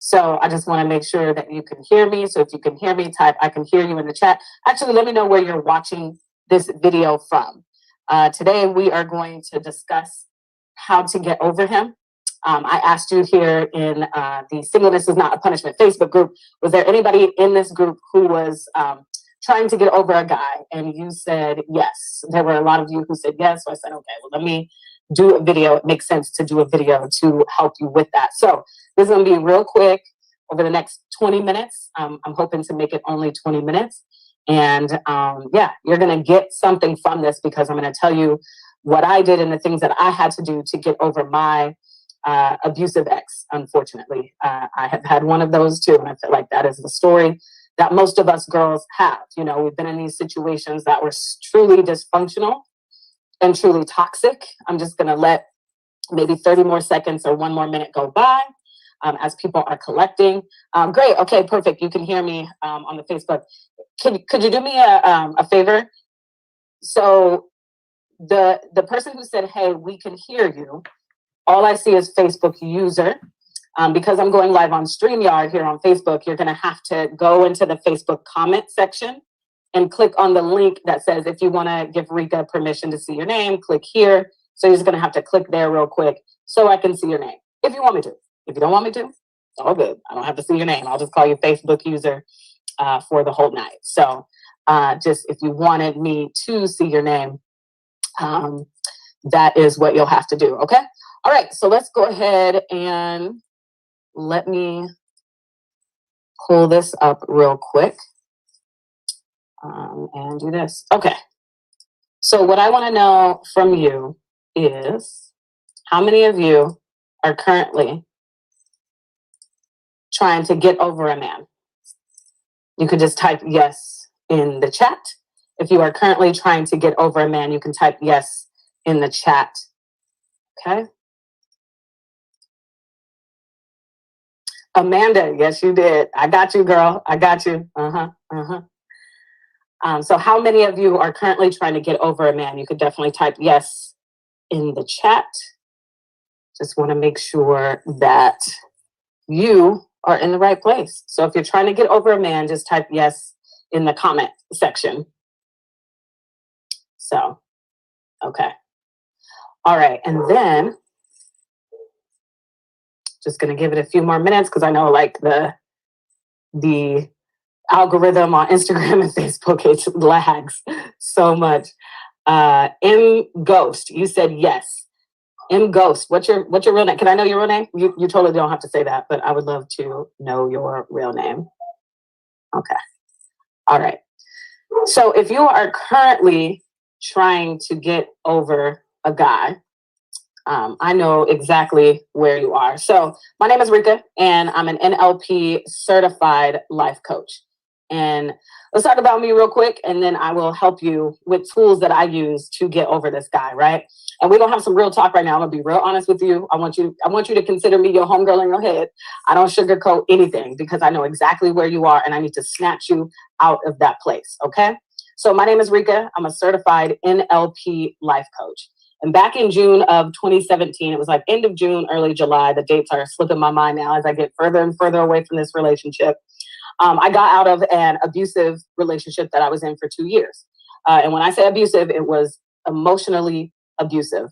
So I just want to make sure that you can hear me. So if you can hear me, type I can hear you in the chat. Actually, let me know where you're watching this video from. Today, we are going to discuss how to get over him. I asked you here in the Singleness is Not a Punishment Facebook group, was there anybody in this group who was trying to get over a guy? And you said yes. There were a lot of you who said yes. So I said, okay, well, let me do a video. It makes sense to do a video to help you with that. So this is going to be real quick over the next 20 minutes. I'm hoping to make it only 20 minutes. And yeah, you're going to get something from this because I'm going to tell you what I did and the things that I had to do to get over my abusive ex. Unfortunately, I have had one of those too. And I feel like that is the story that most of us girls have. You know, we've been in these situations that were truly dysfunctional and truly toxic. I'm just going to let maybe 30 more seconds or 1 more minute go by as people are collecting. Great. Okay, perfect. You can hear me on the Facebook. Could you do me a favor? So the person who said, hey, we can hear you, all I see is Facebook user. Because I'm going live on StreamYard here on Facebook, you're going to have to go into the Facebook comment section and click on the link that says, if you want to give Reka permission to see your name, click here. So you're just going to have to click there real quick so I can see your name. If you want me to. If you don't want me to, it's all good. I don't have to see your name. I'll just call you Facebook user for the whole night. So just if you wanted me to see your name, that is what you'll have to do. Okay. All right. So let's go ahead and let me pull this up real quick and do this. Okay. So what I want to know from you is how many of you are currently trying to get over a man? You could just type yes in the chat. If you are currently trying to get over a man, you can type yes in the chat. Okay. Amanda, yes, you did. I got you, girl. I got you. So how many of you are currently trying to get over a man? You could definitely type yes in the chat. Just want to make sure that you are in the right place. So if you're trying to get over a man, just type yes in the comment section. So, okay. All right. And then just going to give it a few more minutes because I know like the algorithm on Instagram and Facebook, it lags so much. M Ghost, you said yes. M Ghost, what's your real name? Can I know your real name? You totally don't have to say that, but I would love to know your real name. Okay. All right. So if you are currently trying to get over a guy, I know exactly where you are. So my name is Reka, and I'm an NLP certified life coach. And let's talk about me real quick, and then I will help you with tools that I use to get over this guy, right? And we're gonna have some real talk right now. I'm gonna be real honest with you. I want you to consider me your homegirl in your head. I don't sugarcoat anything because I know exactly where you are, and I need to snatch you out of that place. Okay. So my name is Reka. I'm a certified NLP life coach. And back in June of 2017, it was like end of June, early July. The dates are slipping my mind now as I get further and further away from this relationship. I got out of an abusive relationship that I was in for 2 years. And when I say abusive, it was emotionally abusive.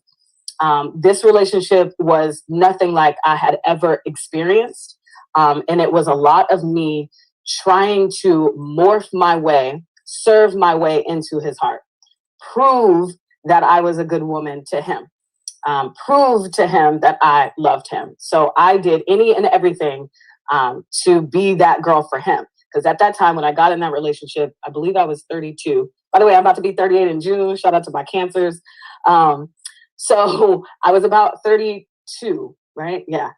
This relationship was nothing like I had ever experienced. And it was a lot of me trying to morph my way, serve my way into his heart, prove that I was a good woman to him, prove to him that I loved him. So I did any and everything to be that girl for him. Because at that time, when I got in that relationship, I believe I was 32. By the way, I'm about to be 38 in June. Shout out to my cancers. So I was about 32, right? Yeah.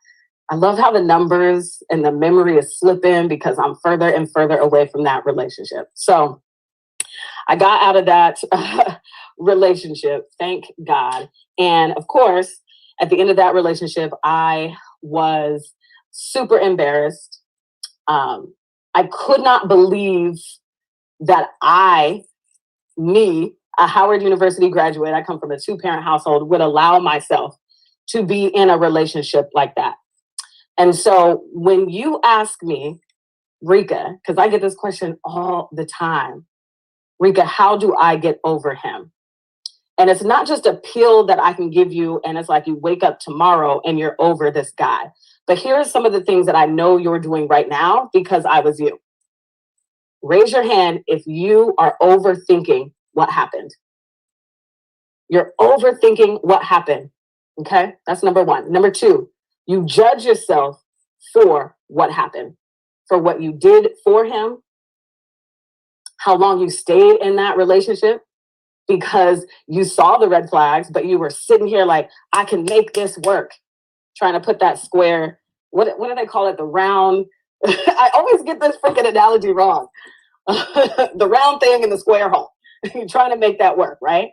I love how the numbers and the memory is slipping because I'm further and further away from that relationship. So I got out of that relationship, thank God. And of course, at the end of that relationship, I was super embarrassed. I could not believe that me, a Howard University graduate, I come from a 2-parent household, would allow myself to be in a relationship like that. And so when you ask me, Reka, because I get this question all the time, Reka, how do I get over him? And it's not just a pill that I can give you and it's like you wake up tomorrow and you're over this guy. But here are some of the things that I know you're doing right now because I was you. Raise your hand if you are overthinking what happened. You're overthinking what happened. Okay, that's number one. Number two, you judge yourself for what happened, for what you did for him, how long you stayed in that relationship because you saw the red flags, but you were sitting here like, I can make this work, trying to put that square, what do they call it? The round. I always get this freaking analogy wrong. The round thing in the square hole. You're trying to make that work, right?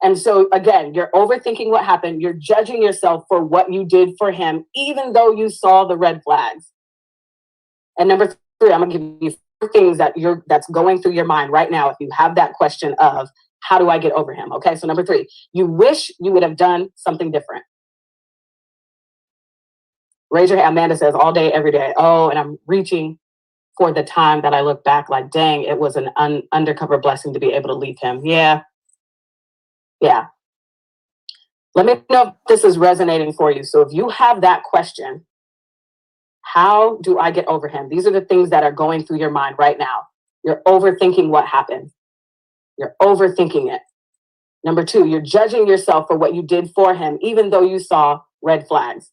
And so again, you're overthinking what happened. You're judging yourself for what you did for him, even though you saw the red flags. And number three, I'm gonna give you four things that's going through your mind right now if you have that question of how do I get over him? Okay, so number three, you wish you would have done something different. Raise your hand. Amanda says all day, every day. Oh, and I'm reaching for the time that I look back like, dang, it was an undercover blessing to be able to leave him. Yeah. Let me know if this is resonating for you. So if you have that question, how do I get over him? These are the things that are going through your mind right now. You're overthinking what happened. You're overthinking it. Number two, you're judging yourself for what you did for him, even though you saw red flags.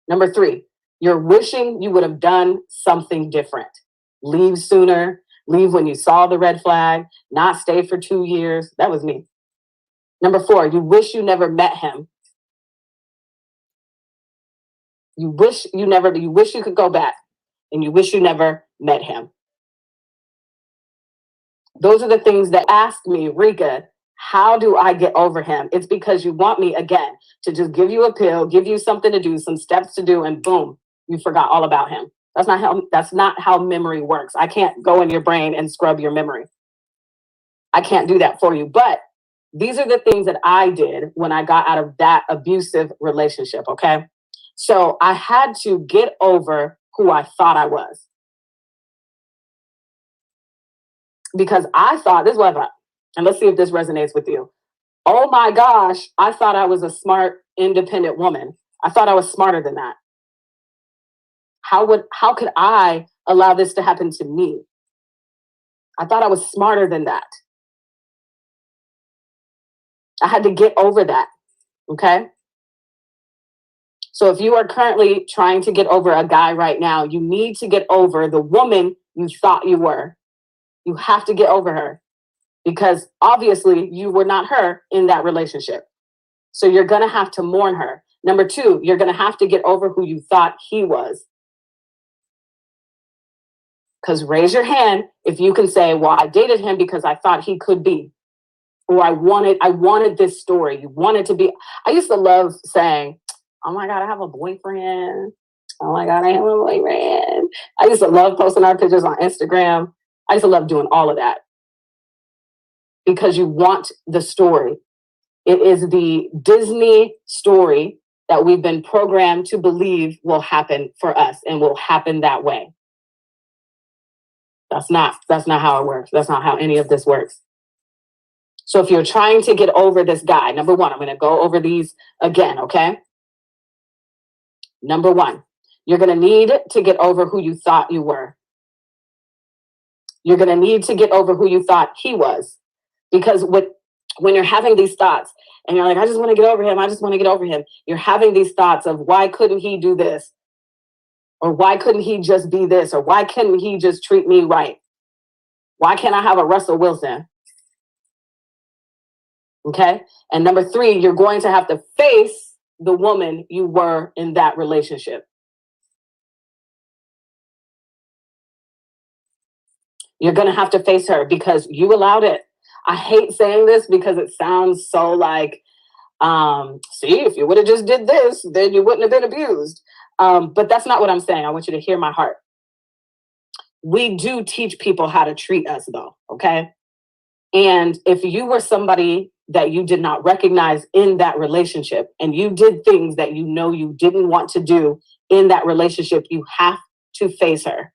Number three, you're wishing you would have done something different. Leave sooner, leave when you saw the red flag, not stay for 2 years. That was me. Number four, you wish you never met him. You wish you could go back and you wish you never met him. Those are the things that ask me, Reka, how do I get over him? It's because you want me, again, to just give you a pill, give you something to do, some steps to do, and boom, you forgot all about him. That's not how memory works. I can't go in your brain and scrub your memory. I can't do that for you. But these are the things that I did when I got out of that abusive relationship, okay? So I had to get over who I thought I was. Because I thought, this is what I thought, and let's see if this resonates with you. Oh my gosh, I thought I was a smart, independent woman. I thought I was smarter than that. How could I allow this to happen to me? I thought I was smarter than that. I had to get over that, okay? So if you are currently trying to get over a guy right now, you need to get over the woman you thought you were. You have to get over her because obviously you were not her in that relationship. So you're going to have to mourn her. Number two, you're going to have to get over who you thought he was. Because raise your hand if you can say, well, I dated him because I thought he could be. Or I wanted this story. You wanted to be. I used to love saying, oh my God, I have a boyfriend. Oh my God, I have a boyfriend. I used to love posting our pictures on Instagram. I used to love doing all of that. Because you want the story. It is the Disney story that we've been programmed to believe will happen for us and will happen that way. That's not how it works. That's not how any of this works. So if you're trying to get over this guy, number one, I'm going to go over these again, okay? Number one, you're going to need to get over who you thought you were. You're going to need to get over who you thought he was. Because when you're having these thoughts and you're like, I just want to get over him. I just want to get over him. You're having these thoughts of why couldn't he do this? Or why couldn't he just be this? Or why couldn't he just treat me right? Why can't I have a Russell Wilson? Okay. And number three, you're going to have to face the woman you were in that relationship. You're going to have to face her because you allowed it. I hate saying this because it sounds so like, see, if you would have just did this, then you wouldn't have been abused. But that's not what I'm saying. I want you to hear my heart. We do teach people how to treat us though. Okay. And if you were somebody that you did not recognize in that relationship and you did things that you know you didn't want to do in that relationship, you have to face her.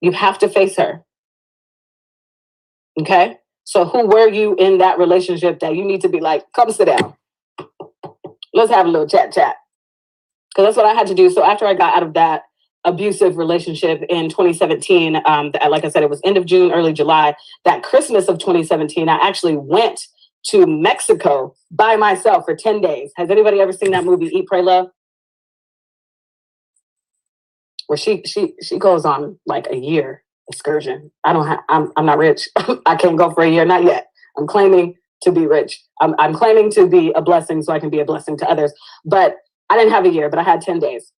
You have to face her. Okay? So who were you in that relationship that you need to be like, come sit down. Let's have a little chat. Because that's what I had to do. So after I got out of that abusive relationship in 2017, like I said, it was end of June, early July. That Christmas of 2017, I actually went to Mexico by myself for 10 days. Has anybody ever seen that movie, Eat, Pray, Love? Where she goes on like a year excursion. I'm not rich. I can't go for a year, not yet. I'm claiming to be rich. I'm claiming to be a blessing so I can be a blessing to others. But I didn't have a year, but I had 10 days.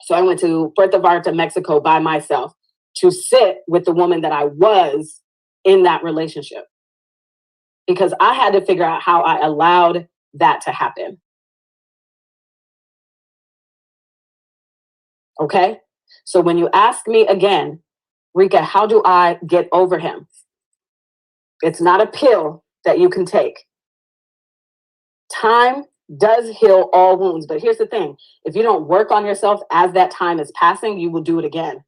So I went to Puerto Vallarta, Mexico by myself to sit with the woman that I was in that relationship. Because I had to figure out how I allowed that to happen. Okay? So when you ask me again, Reka, how do I get over him? It's not a pill that you can take. Time does heal all wounds. But here's the thing. If you don't work on yourself as that time is passing, you will do it again.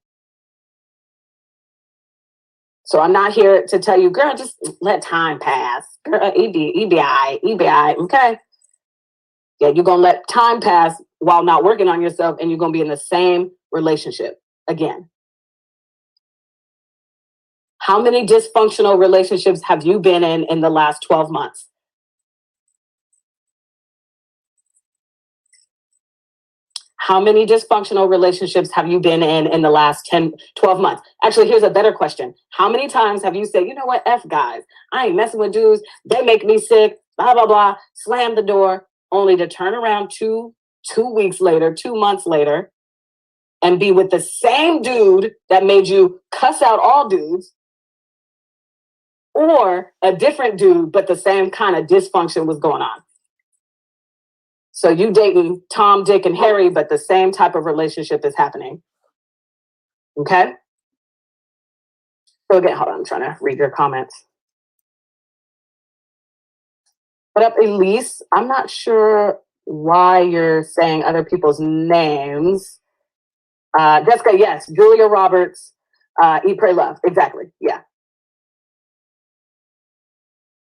So I'm not here to tell you, girl, just let time pass. Girl, EBI, okay? Yeah, you're going to let time pass while not working on yourself, and you're going to be in the same relationship again. How many dysfunctional relationships have you been in the last 12 months? How many dysfunctional relationships have you been in the last 10, 12 months? Actually, here's a better question. How many times have you said, you know what, F guys, I ain't messing with dudes. They make me sick, blah, blah, blah, slam the door, only to turn around two weeks later, 2 months later, and be with the same dude that made you cuss out all dudes, or a different dude, but the same kind of dysfunction was going on. So you dating Tom, Dick, and Harry, but the same type of relationship is happening. Okay? So again, hold on, I'm trying to read your comments. What up, Elise? I'm not sure why you're saying other people's names. Jessica, yes. Julia Roberts, Eat, Pray, Love. Exactly, yeah.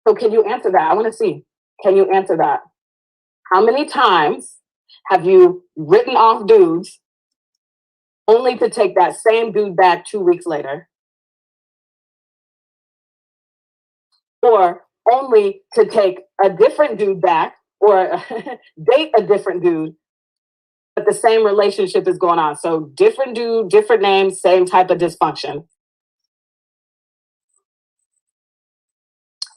So can you answer that? I want to see. Can you answer that? How many times have you written off dudes only to take that same dude back 2 weeks later? Or only to take a different dude back or date a different dude, but the same relationship is going on. So different dude, different name, same type of dysfunction.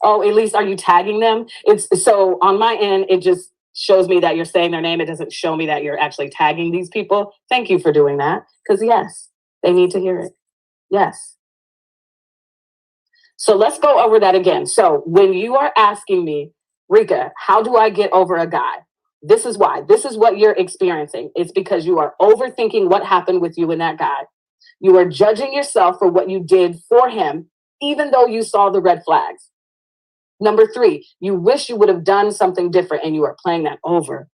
Oh, Elise, are you tagging them? It's so on my end, it just shows me that you're saying their name. It doesn't show me that you're actually tagging these people. Thank you for doing that. Because yes, they need to hear it. Yes. So let's go over that again. So when you are asking me, Reka, how do I get over a guy? This is why. This is what you're experiencing. It's because you are overthinking what happened with you and that guy. You are judging yourself for what you did for him, even though you saw the red flags. Number 3, you wish you would have done something different, and you are playing that over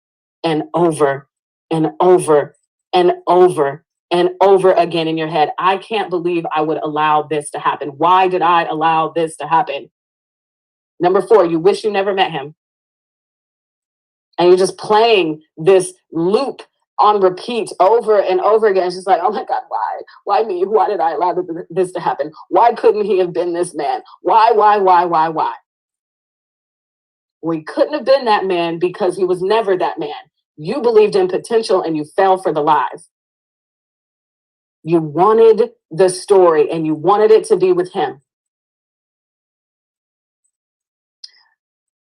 and over and over and over and over again in your head. I can't believe I would allow this to happen. Why did I allow this to happen? Number 4, you wish you never met him. And you're just playing this loop on repeat over and over again. It's just like, oh my God, why? Why me? Why did I allow this to happen? Why couldn't he have been this man? Why? Well, he couldn't have been that man because he was never that man. You believed in potential and you fell for the lies. You wanted the story and you wanted it to be with him.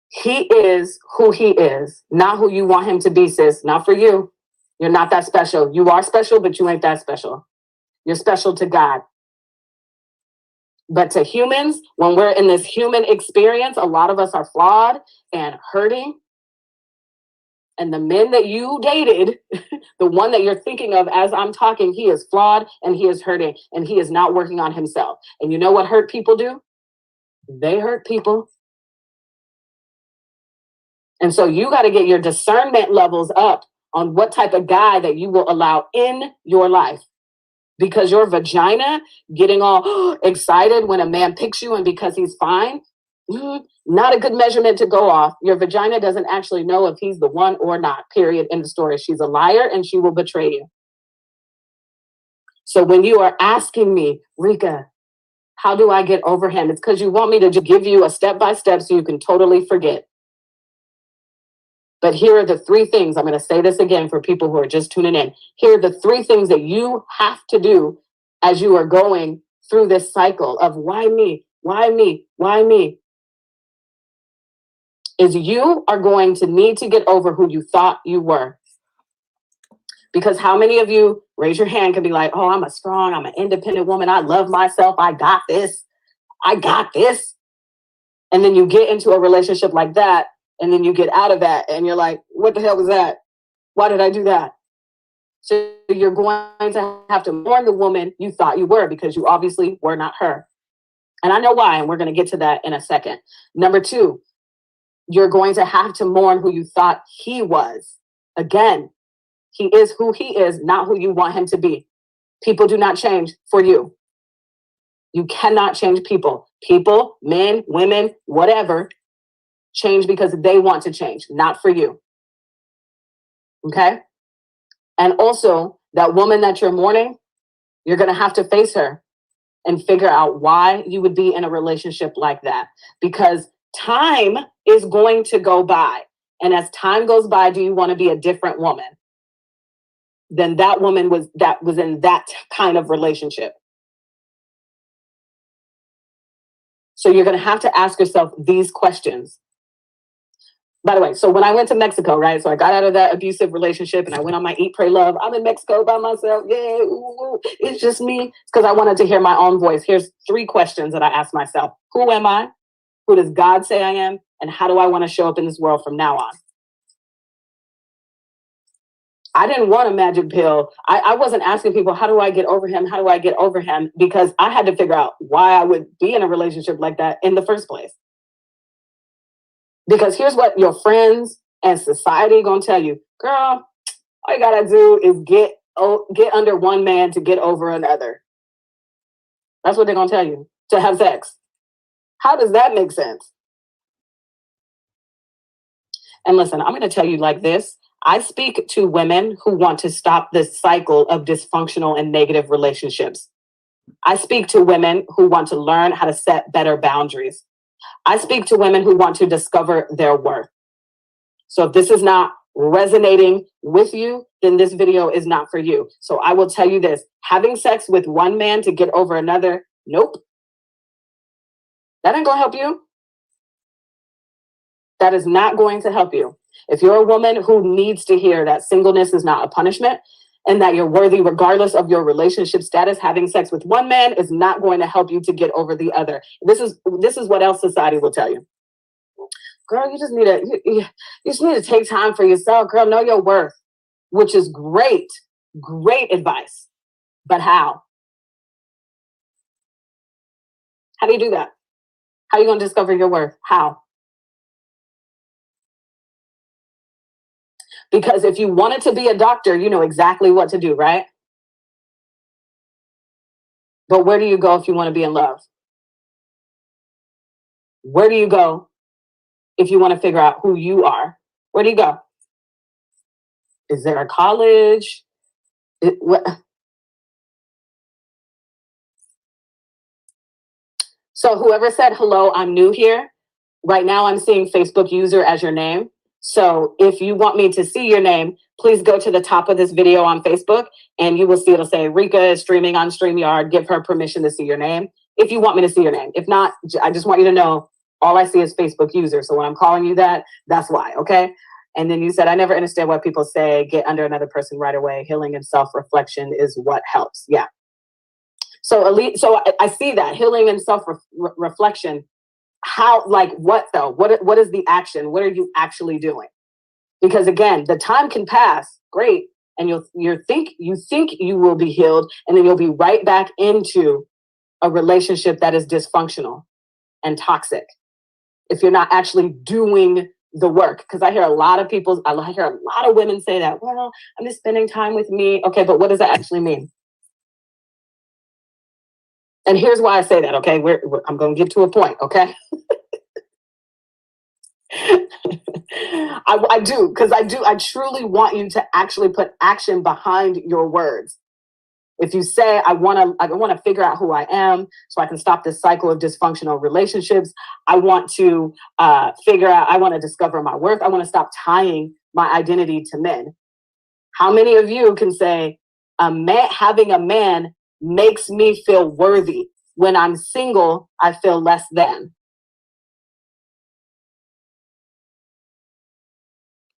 He is who he is, not who you want him to be, sis. Not for you. You're not that special. You are special, but you ain't that special. You're special to God. But to humans, when we're in this human experience, a lot of us are flawed and hurting. And the men that you dated, the one that you're thinking of as I'm talking, he is flawed and he is hurting and he is not working on himself. And you know what hurt people do? They hurt people. And so you got to get your discernment levels up on what type of guy that you will allow in your life. Because your vagina getting all excited when a man picks you and because he's fine, not a good measurement to go off. Your vagina doesn't actually know if he's the one or not, period, in the story. She's a liar and she will betray you. So when you are asking me, Reka, how do I get over him? It's because you want me to give you a step-by-step so you can totally forget. But here are the 3 things. I'm going to say this again for people who are just tuning in. Here are the 3 things that you have to do as you are going through this cycle of why me, why me, why me. Is you are going to need to get over who you thought you were. Because how many of you, raise your hand, can be like, oh, I'm an independent woman. I love myself. I got this. I got this. And then you get into a relationship like that. And then you get out of that and you're like, what the hell was that? Why did I do that? So you're going to have to mourn the woman you thought you were because you obviously were not her. And I know why. And we're going to get to that in a second. Number 2, you're going to have to mourn who you thought he was. Again, he is who he is, not who you want him to be. People do not change for you. You cannot change people. People, men, women, whatever, change because they want to change, not for you. Okay? And also, that woman that you're mourning, you're going to have to face her and figure out why you would be in a relationship like that. Because time is going to go by. And as time goes by, do you want to be a different woman than that woman was in that kind of relationship? So you're going to have to ask yourself these questions. By the way, so when I went to Mexico, right? So I got out of that abusive relationship and I went on my Eat, Pray, Love. I'm in Mexico by myself. Yeah, ooh, it's just me. It's because I wanted to hear my own voice. Here's 3 questions that I asked myself. Who am I? Who does God say I am? And how do I want to show up in this world from now on? I didn't want a magic pill. I wasn't asking people, how do I get over him? How do I get over him? Because I had to figure out why I would be in a relationship like that in the first place. Because here's what your friends and society gonna tell you. Girl, all you gotta do is get under one man to get over another. That's what they're gonna tell you, to have sex. How does that make sense? And listen, I'm gonna tell you like this. I speak to women who want to stop this cycle of dysfunctional and negative relationships. I speak to women who want to learn how to set better boundaries. I speak to women who want to discover their worth. So if this is not resonating with you, then this video is not for you. So I will tell you this, having sex with one man to get over another, nope. That ain't gonna help you. That is not going to help you. If you're a woman who needs to hear that singleness is not a punishment and that you're worthy regardless of your relationship status, having sex with one man is not going to help you to get over the other. This is what else society will tell you. Girl, you just need to take time for yourself. Girl, know your worth, which is great advice. But how? How do you do that? How are you going to discover your worth? How? Because if you wanted to be a doctor, you know exactly what to do, right? But where do you go if you want to be in love? Where do you go if you want to figure out who you are? Where do you go? Is there a college? So whoever said, hello, I'm new here. Right now I'm seeing Facebook user as your name. So if you want me to see your name, please go to the top of this video on Facebook and you will see it'll say Reka is streaming on StreamYard. Give her permission to see your name. If you want me to see your name. If not, I just want you to know all I see is Facebook user. So when I'm calling you that, that's why, okay? And then you said, I never understand why people say get under another person right away. Healing and self-reflection is what helps. Yeah. So I see that healing and self-reflection. How, like what though? What is the action? What are you actually doing? Because again, the time can pass, great, and you think you will be healed, and then you'll be right back into a relationship that is dysfunctional and toxic if you're not actually doing the work, because I hear a lot of women say that, well, I'm just spending time with me. Okay, but what does that actually mean? And here's why I say that, okay? I'm going to get to a point, okay? I do, because I truly want you to actually put action behind your words. If you say, I want to figure out who I am so I can stop this cycle of dysfunctional relationships. I want to I want to discover my worth. I want to stop tying my identity to men. How many of you can say, having a man makes me feel worthy? When I'm single, I feel less than.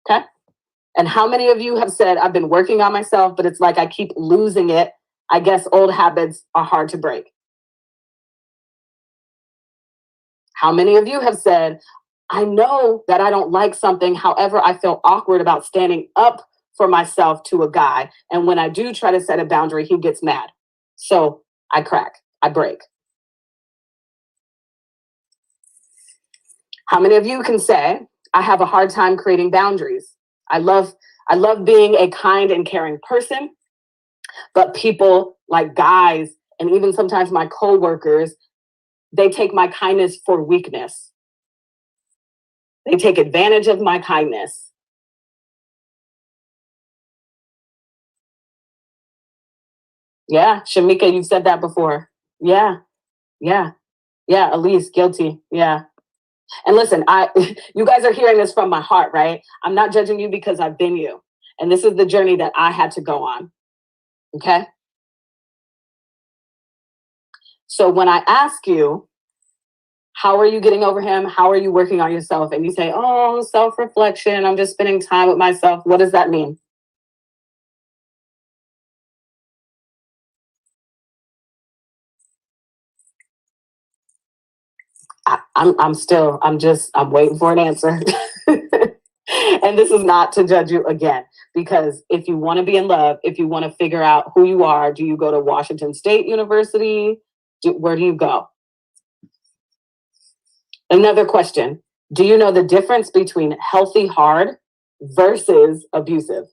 Okay. And how many of you have said, I've been working on myself, but it's like I keep losing it. I guess old habits are hard to break. How many of you have said, I know that I don't like something. However, I feel awkward about standing up for myself to a guy. And when I do try to set a boundary, he gets mad. So I crack, I break. How many of you can say, I have a hard time creating boundaries? I love being a kind and caring person, but people like guys and even sometimes my coworkers, they take my kindness for weakness. They take advantage of my kindness. Yeah, Shamika, you've said that before. Yeah, Elise, guilty. Yeah. And listen, you guys are hearing this from my heart, right? I'm not judging you because I've been you. And this is the journey that I had to go on. Okay. So when I ask you, how are you getting over him? How are you working on yourself? And you say, oh, self-reflection. I'm just spending time with myself. What does that mean? I'm waiting for an answer. And this is not to judge you again, because if you want to be in love, if you want to figure out who you are, do you go to Washington State University? Where do you go? Another question. Do you know the difference between healthy hard versus abusive?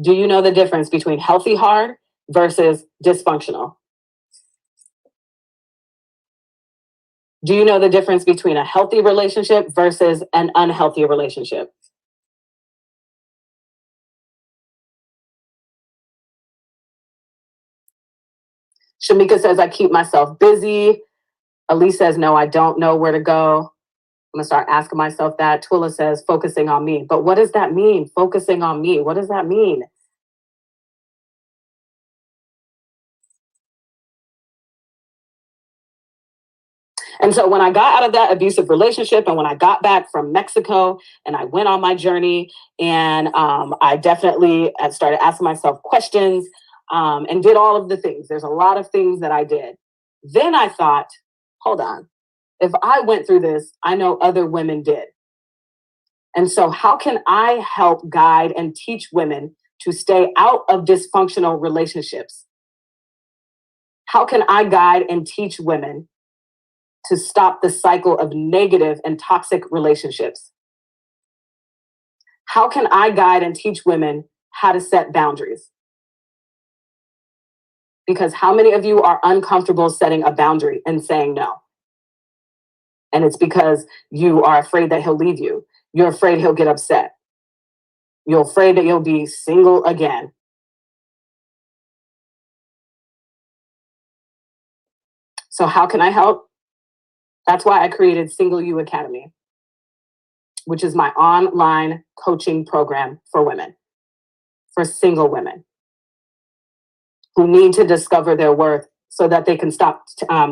Do you know the difference between healthy hard versus dysfunctional? Do you know the difference between a healthy relationship versus an unhealthy relationship? Shamika says, I keep myself busy. Elise says, no, I don't know where to go. I'm going to start asking myself that. Twilla says, focusing on me. But what does that mean? Focusing on me. What does that mean? And so when I got out of that abusive relationship and when I got back from Mexico and I went on my journey and I definitely started asking myself questions and did all of the things. There's a lot of things that I did. Then I thought, hold on, if I went through this, I know other women did. And so how can I help guide and teach women to stay out of dysfunctional relationships? How can I guide and teach women to stop the cycle of negative and toxic relationships? How can I guide and teach women how to set boundaries? Because how many of you are uncomfortable setting a boundary and saying no? And it's because you are afraid that he'll leave you. You're afraid he'll get upset. You're afraid that you'll be single again. So how can I help? That's why I created Single You Academy, which is my online coaching program for women, for single women who need to discover their worth so that they can stop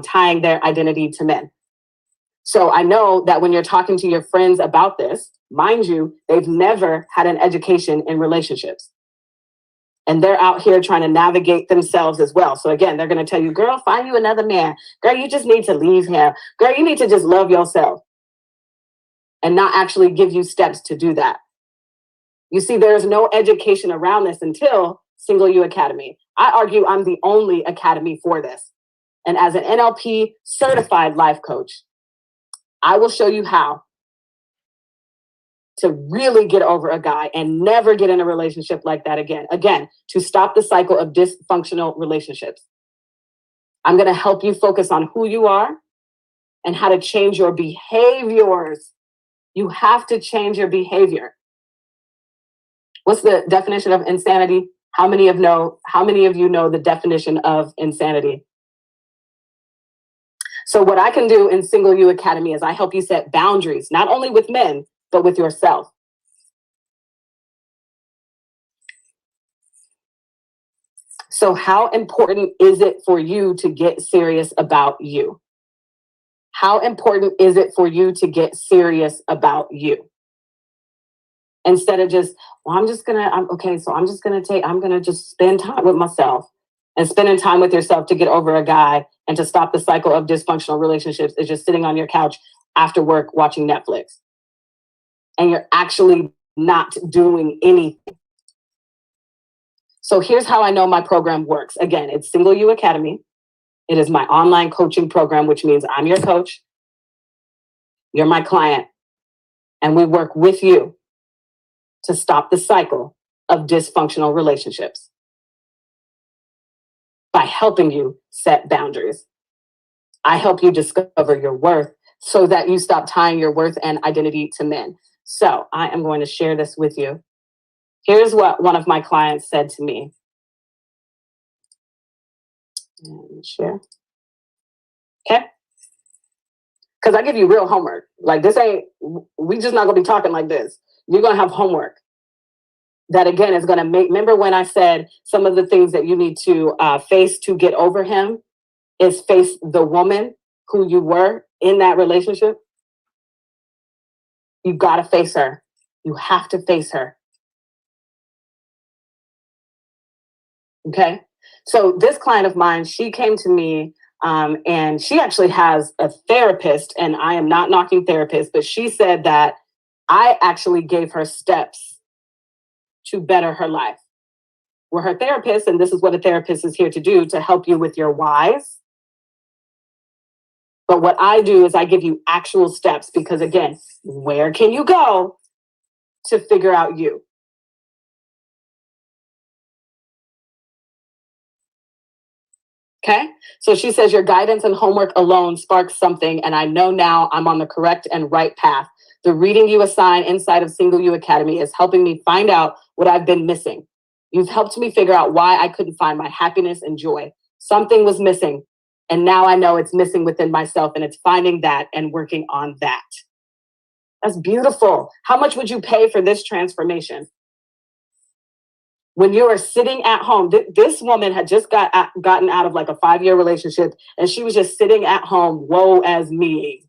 tying their identity to men. So I know that when you're talking to your friends about this, mind you, they've never had an education in relationships. And they're out here trying to navigate themselves as well. So again, they're going to tell you, girl, find you another man. Girl, you just need to leave him. Girl, you need to just love yourself. And not actually give you steps to do that. You see, there's no education around this until Single You Academy. I argue I'm the only academy for this. And as an NLP certified life coach, I will show you how to really get over a guy and never get in a relationship like that again. Again, to stop the cycle of dysfunctional relationships. I'm going to help you focus on who you are and how to change your behaviors. You have to change your behavior. What's the definition of insanity? How many of you know the definition of insanity? So what I can do in Single You Academy is I help you set boundaries, not only with men, but with yourself. So how important is it for you to get serious about you? How important is it for you to get serious about you? Instead of just, well, I'm just gonna just spend time with myself. And spending time with yourself to get over a guy and to stop the cycle of dysfunctional relationships is just sitting on your couch after work watching Netflix. And you're actually not doing anything. So here's how I know my program works. Again, it's Single You Academy. It is my online coaching program, which means I'm your coach. You're my client. And we work with you to stop the cycle of dysfunctional relationships by helping you set boundaries. I help you discover your worth so that you stop tying your worth and identity to men. So I am going to share this with you. Here's what one of my clients said to me. And share. Okay. Because I give you real homework. Like this ain't, we just not gonna be talking like this. You're gonna have homework. That again is gonna make, remember when I said some of the things that you need to face to get over him is face the woman who you were in that relationship? You gotta face her. You have to face her. Okay. So this client of mine, she came to me and she actually has a therapist, and I am not knocking therapists, but she said that I actually gave her steps to better her life. We're her therapist, and this is what a therapist is here to do, to help you with your whys. But what I do is I give you actual steps because, again, where can you go to figure out you? Okay, so she says your guidance and homework alone sparks something, and I know now I'm on the correct and right path. The reading you assign inside of Single You Academy is helping me find out what I've been missing. You've helped me figure out why I couldn't find my happiness and joy. Something was missing, and now I know it's missing within myself, and it's finding that and working on that. That's beautiful. How much would you pay for this transformation? When you are sitting at home, this woman had just gotten out of like a 5-year relationship, and she was just sitting at home, woe as me.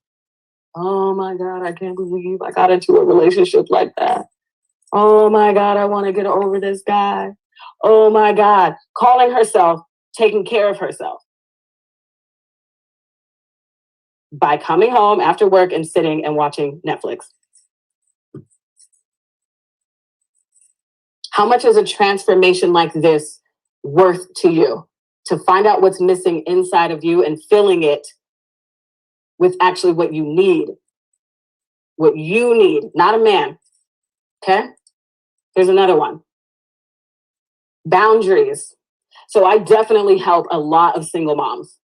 Oh my God, I can't believe I got into a relationship like that. Oh my God, I want to get over this guy. Oh my God, calling herself taking care of herself by coming home after work and sitting and watching Netflix. How much is a transformation like this worth to you? To find out what's missing inside of you and filling it with actually what you need. What you need, not a man. Okay? Here's another one. Boundaries. So I definitely help a lot of single moms.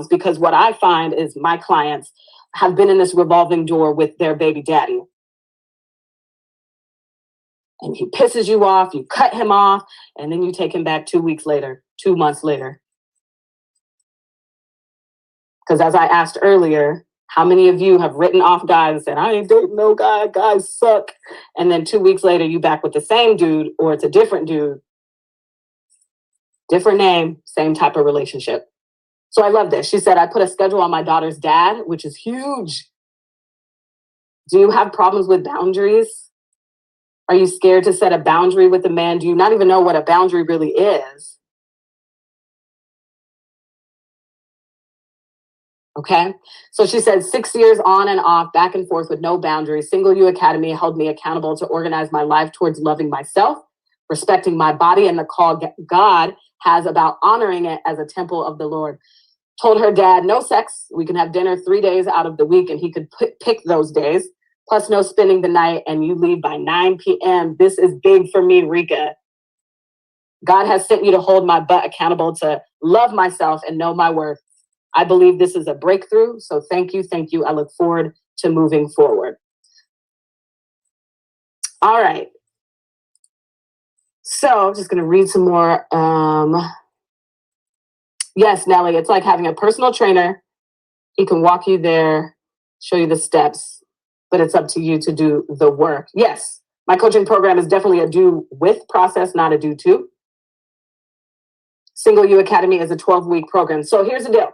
Because what I find is my clients have been in this revolving door with their baby daddy. And he pisses you off, you cut him off, and then you take him back 2 weeks later, 2 months later. Because as I asked earlier, how many of you have written off guys and said, I ain't dating no guy, guys suck. And then 2 weeks later, you back with the same dude, or it's a different dude, different name, same type of relationship. So I love this. She said, I put a schedule on my daughter's dad, which is huge. Do you have problems with boundaries? Are you scared to set a boundary with a man? Do you not even know what a boundary really is? Okay. So she said 6 years on and off, back and forth with no boundaries. Single You Academy held me accountable to organize my life towards loving myself, respecting my body and the call God has about honoring it as a temple of the Lord. Told her dad, no sex. We can have dinner 3 days out of the week, and he could pick those days. Plus, no spending the night, and you leave by 9 p.m. This is big for me, Reka. God has sent you to hold my butt accountable to love myself and know my worth. I believe this is a breakthrough. So thank you. Thank you. I look forward to moving forward. All right. So I'm just going to read some more. Yes, Nellie, it's like having a personal trainer. He can walk you there, show you the steps, but it's up to you to do the work. Yes, my coaching program is definitely a do with process, not a do to. Single You Academy is a 12-week program. So here's the deal.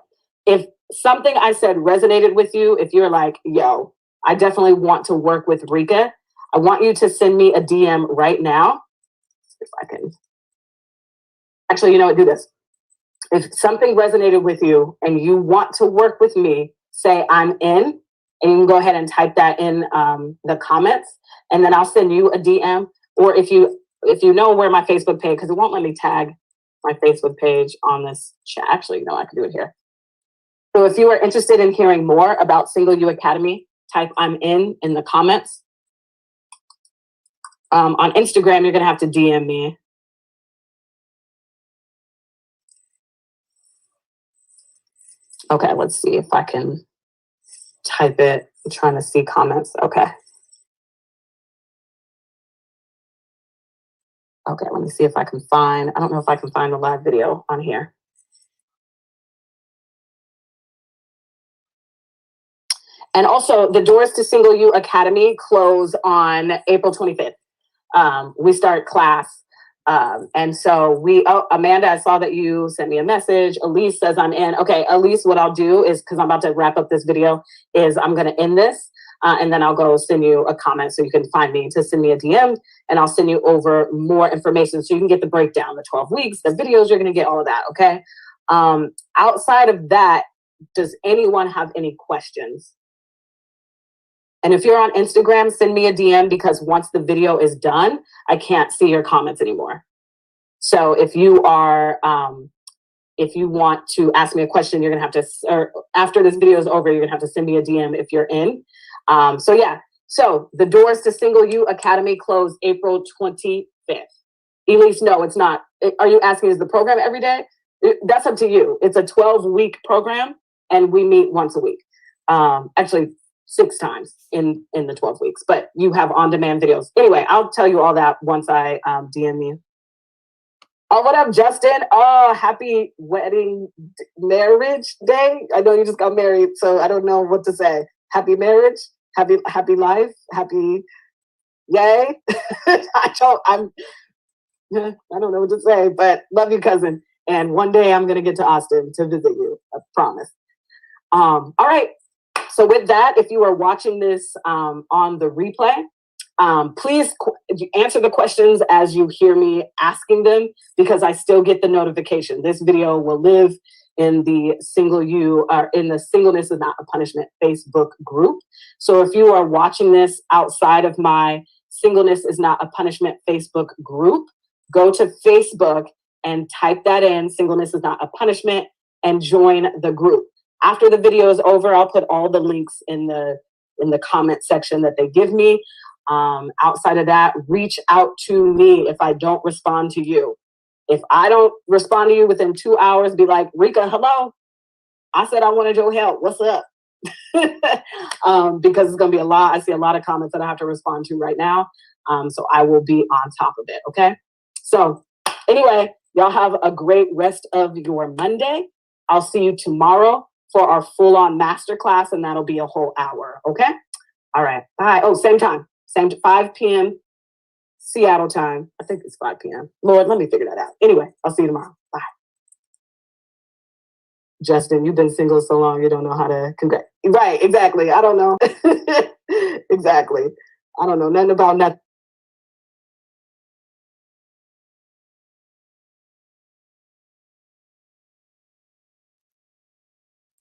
If something I said resonated with you, if you're like, yo, I definitely want to work with Reka, I want you to send me a DM right now. If I can. Actually, you know what? Do this. If something resonated with you and you want to work with me, say I'm in, and you can go ahead and type that in the comments, and then I'll send you a DM. Or if you know where my Facebook page, because it won't let me tag my Facebook page on this chat. Actually, no, I can do it here. So if you are interested in hearing more about Single You Academy, type I'm in the comments. On Instagram, you're going to have to DM me. Okay, let's see if I can type it. I'm trying to see comments. Okay. Okay, let me see if I can find, I don't know if I can find the live video on here. And also, the doors to Single You Academy close on April 25th. We start class. And so Amanda, I saw that you sent me a message. Elise says I'm in. Okay, Elise, what I'll do is, because I'm about to wrap up this video, is I'm going to end this. And then I'll go send you a comment so you can find me, to send me a DM, and I'll send you over more information so you can get the breakdown, the 12 weeks, the videos, you're going to get all of that. Okay. Outside of that, does anyone have any questions? And if you're on Instagram, send me a DM, because once the video is done, I can't see your comments anymore. So if you are, if you want to ask me a question, you're going to have to, or after this video is over, you're going to have to send me a DM if you're in. So yeah, so the doors to Single You Academy close April 25th. Elise, no, it's not. Are you asking, is the program every day? That's up to you. It's a 12-week program, and we meet once a week. Actually, 6 times in the 12 weeks, but you have on-demand videos. Anyway, I'll tell you all that once I DM you. Oh, what up, Justin? Oh, happy marriage day. I know you just got married, so I don't know what to say. Happy marriage, happy life, happy yay. I don't know what to say, but love you, cousin. And one day I'm gonna get to Austin to visit you. I promise. All right. So with that, if you are watching this on the replay, please answer the questions as you hear me asking them, because I still get the notification. This video will live in the Singleness is Not a Punishment Facebook group. So if you are watching this outside of my Singleness is Not a Punishment Facebook group, go to Facebook and type that in, Singleness is Not a Punishment, and join the group. After the video is over, I'll put all the links in the comment section that they give me. Outside of that, reach out to me if I don't respond to you. If I don't respond to you within 2 hours, be like, Reka, hello. I said I wanted your help. What's up? Because it's going to be a lot. I see a lot of comments that I have to respond to right now. So I will be on top of it. Okay. So anyway, y'all have a great rest of your Monday. I'll see you tomorrow for our full-on masterclass, and that'll be a whole hour. Okay. All right. Bye. Oh, same time. Same 5 p.m. Seattle time. I think it's 5 p.m. Lord, let me figure that out. Anyway, I'll see you tomorrow. Bye. Justin, you've been single so long, you don't know how to congratulate. Right, exactly. I don't know. Exactly. I don't know nothing about nothing.